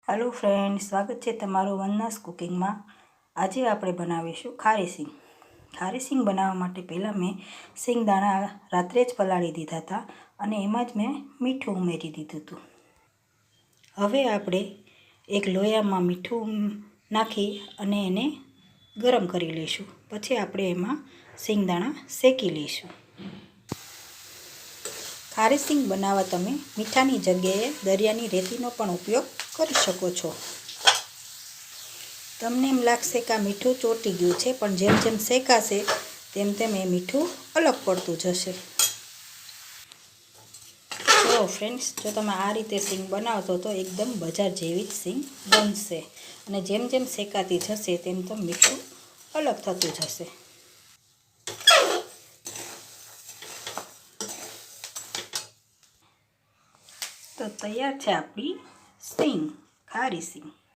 Hello friends, स्वागत है तमारू वंदनास cooking में। आज आप बनावीशुं खारी सींग। खारी सींग बनावा माटे पहला मैं सींगदाणा रात्रे ज पलाળી दीधा था अने एमां ज मैं मीठुं उमेरी दीधुं हतुं। हवे आपणे एक लोयामां मीठुं नाखी अने एने गरम करी लईशुं। पछी आपणे एमां सींगदाणा शेकी लईशुं। खारी सींग बनाववा तमे मीठानी जग्याए दरियानी रेतीनो पण उपयोग करी शको छो। तमने एम लागशे के आ मीठुं ચોટી गयुं छे, पण जेम जेम शेकाशे तेम तेम ए मीठुं अलग पड़तुं जशे। तो फ्रेंड्स, जो तमे आ रीते सींग बनावशो तो एकदम बजार जेवी ज सींग बनशे अने जेम जेम शेकाती जशे तेम तेम मीठुं अलग थतुं जशे। तो तैयार है आपणी सींग, खारी सींग।